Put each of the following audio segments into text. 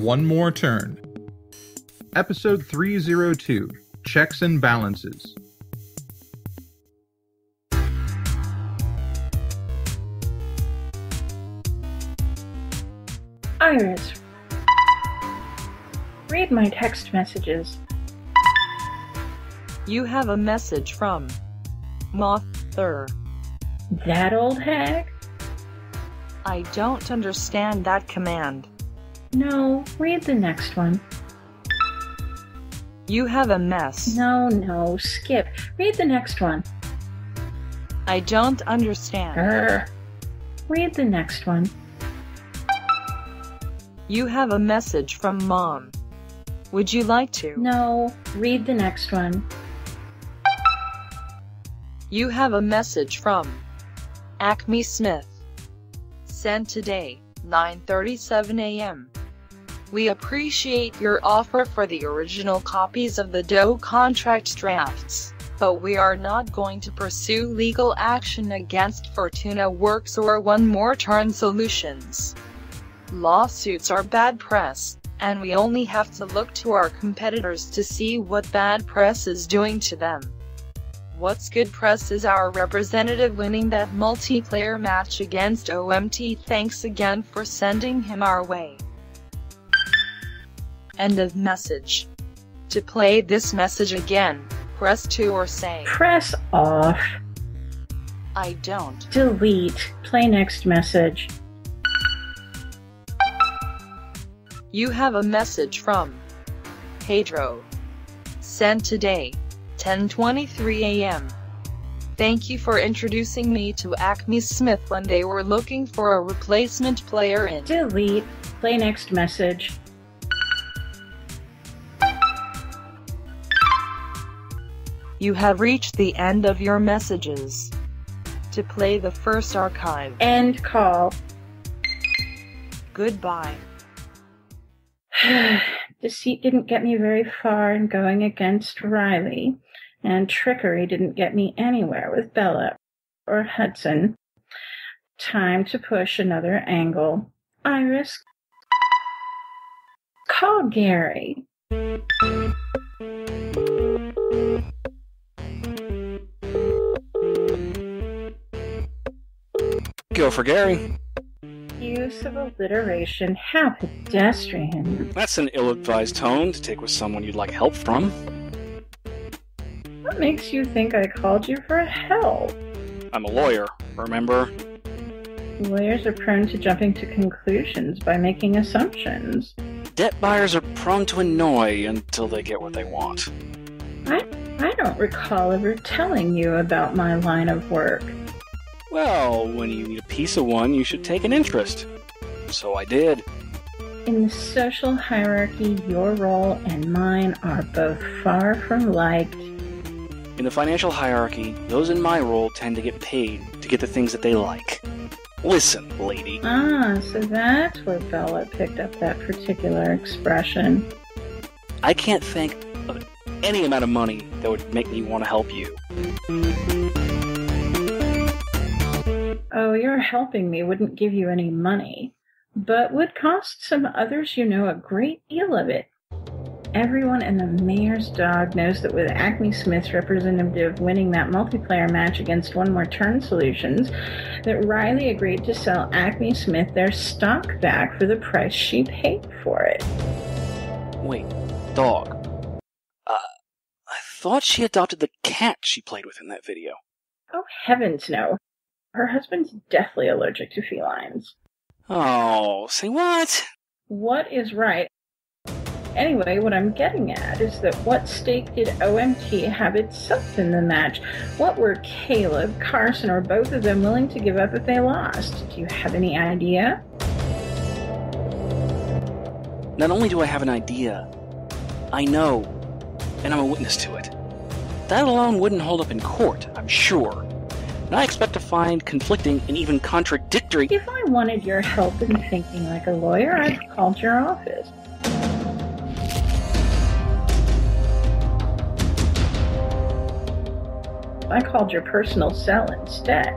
one more turn. Episode 302, Checks and Balances. Iris, read my text messages. You have a message from Mother. That old hag? I don't understand that command. No, read the next one. You have a mess. No, skip. Read the next one. I don't understand. Read the next one. You have a message from Mom. Would you like to? No, read the next one. You have a message from Acme Smith. Sent today, 9:37 a.m. We appreciate your offer for the original copies of the Doe contract drafts, but we are not going to pursue legal action against Fortuna Works or One More Turn Solutions. Lawsuits are bad press, and we only have to look to our competitors to see what bad press is doing to them. What's good press is our representative winning that multiplayer match against OMT. Thanks again for sending him our way. End of message. To play this message again, press 2 or say Press off. I don't. Delete. Play next message. You have a message from Pedro. Sent today, 10:23 a.m. Thank you for introducing me to Acme Smith when they were looking for a replacement player in. Delete. Play next message. You have reached the end of your messages. To play the first archive. End call. Goodbye. Deceit didn't get me very far in going against Riley, and trickery didn't get me anywhere with Bella or Hudson. Time to push another angle. Iris, call Gary. Go for Gary. Use of alliteration. How pedestrian. That's an ill-advised tone to take with someone you'd like help from. What makes you think I called you for help? I'm a lawyer, remember? Lawyers are prone to jumping to conclusions by making assumptions. Debt buyers are prone to annoy until they get what they want. I don't recall ever telling you about my line of work. Well, when you need a piece of one, you should take an interest. So I did. In the social hierarchy, your role and mine are both far from liked. In the financial hierarchy, those in my role tend to get paid to get the things that they like. Listen, lady. Ah, so that's where Bella picked up that particular expression. I can't think of any amount of money that would make me want to help you. Oh, your helping me wouldn't give you any money, but would cost some others you know a great deal of it. Everyone and the mayor's dog knows that with Acme Smith's representative winning that multiplayer match against One More Turn Solutions, that Riley agreed to sell Acme Smith their stock back for the price she paid for it. Wait, dog. I thought she adopted the cat she played with in that video. Oh, heavens no. Her husband's deathly allergic to felines. Oh, say what? What is right? Anyway, what I'm getting at is that what stake did OMT have itself in the match? What were Caleb, Carson, or both of them willing to give up if they lost? Do you have any idea? Not only do I have an idea, I know, and I'm a witness to it. That alone wouldn't hold up in court, I'm sure. And I expect to find conflicting and even contradictory— If I wanted your help in thinking like a lawyer, I'd have called your office. I called your personal cell instead.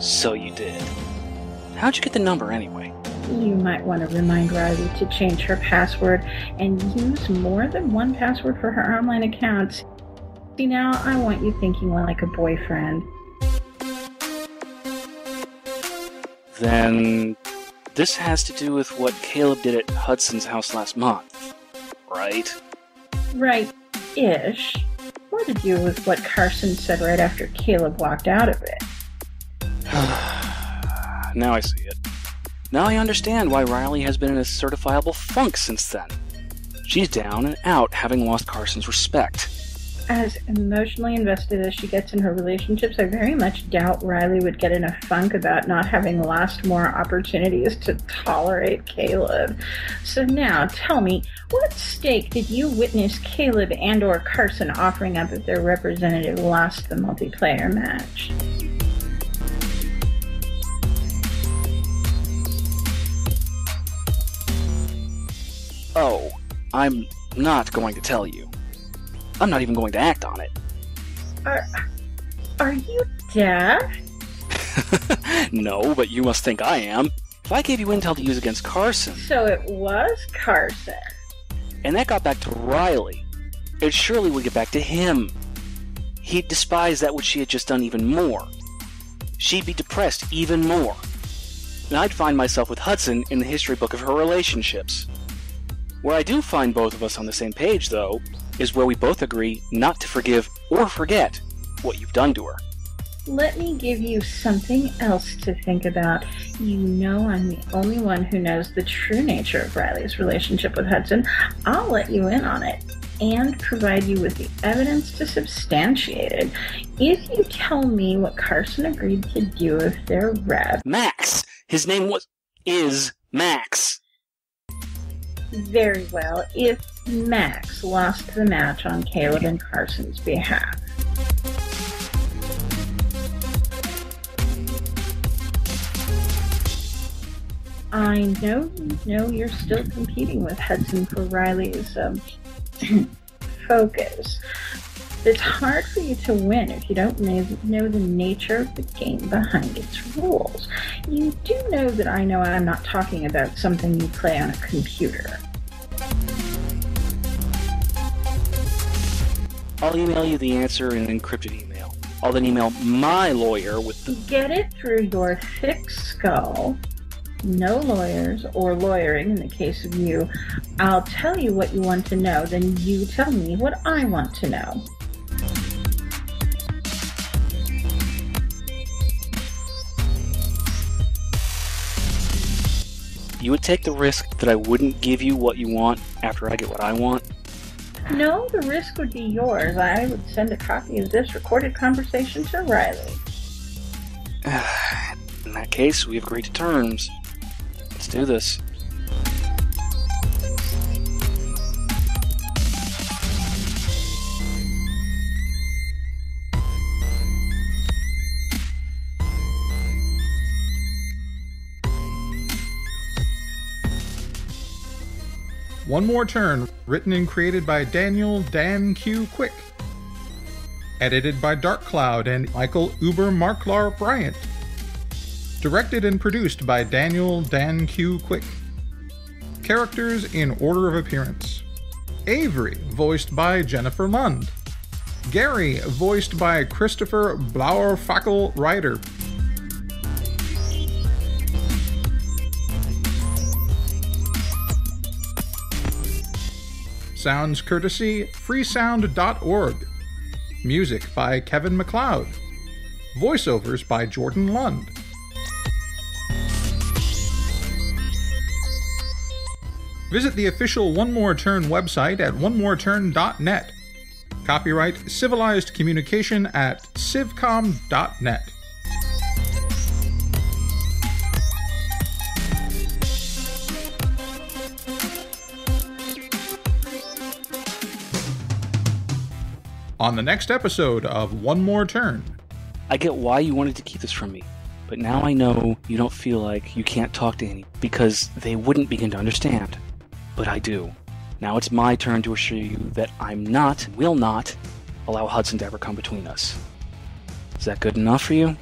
So you did. How'd you get the number anyway? You might want to remind Riley to change her password and use more than one password for her online accounts. See, now I want you thinking like a boyfriend. Then this has to do with what Caleb did at Hudson's house last month, right? Right-ish. More to do with what Carson said right after Caleb walked out of it. Now I see it. Now I understand why Riley has been in a certifiable funk since then. She's down and out, having lost Carson's respect. As emotionally invested as she gets in her relationships, I very much doubt Riley would get in a funk about not having lost more opportunities to tolerate Caleb. So now, tell me, what stake did you witness Caleb and or Carson offering up if their representative lost the multiplayer match? Oh, I'm not going to tell you. I'm not even going to act on it. Are you deaf? No, but you must think I am. If I gave you intel to use against Carson... So it was Carson. And that got back to Riley. It surely would get back to him. He'd despise that which she had just done even more. She'd be depressed even more. And I'd find myself with Hudson in the history book of her relationships. Where I do find both of us on the same page, though, is where we both agree not to forgive or forget what you've done to her. Let me give you something else to think about. You know I'm the only one who knows the true nature of Riley's relationship with Hudson. I'll let you in on it and provide you with the evidence to substantiate it. If you tell me what Carson agreed to do with their rep... Max! His name is Max! Very well, if Max lost the match on Caleb and Carson's behalf. I know you're still competing with Hudson for Riley's focus. It's hard for you to win if you don't know the nature of the game behind its rules. You do know that I know I'm not talking about something you play on a computer. I'll email you the answer in an encrypted email. I'll then email my lawyer with the... Get it through your thick skull. No lawyers or lawyering in the case of you. I'll tell you what you want to know, then you tell me what I want to know. You would take the risk that I wouldn't give you what you want after I get what I want? No, the risk would be yours. I would send a copy of this recorded conversation to Riley. In that case, we've agreed to terms. Let's do this. One More Turn, written and created by Daniel Dan Q. Quick. Edited by Dark Cloud and Michael Uber Marklar Bryant. Directed and produced by Daniel Dan Q. Quick. Characters in order of appearance. Avery, voiced by Jennifer Lund. Gary, voiced by Christopher Blauer-Fackel Ryder. Sounds courtesy freesound.org. Music by Kevin MacLeod. Voiceovers by Jordan Lund. Visit the official One More Turn website at onemoreturn.net. Copyright Civilized Communication at civcom.net. On the next episode of One More Turn. I get why you wanted to keep this from me, but now I know you don't feel like you can't talk to any because they wouldn't begin to understand. But I do. Now it's my turn to assure you that I'm not, will not, allow Hudson to ever come between us. Is that good enough for you?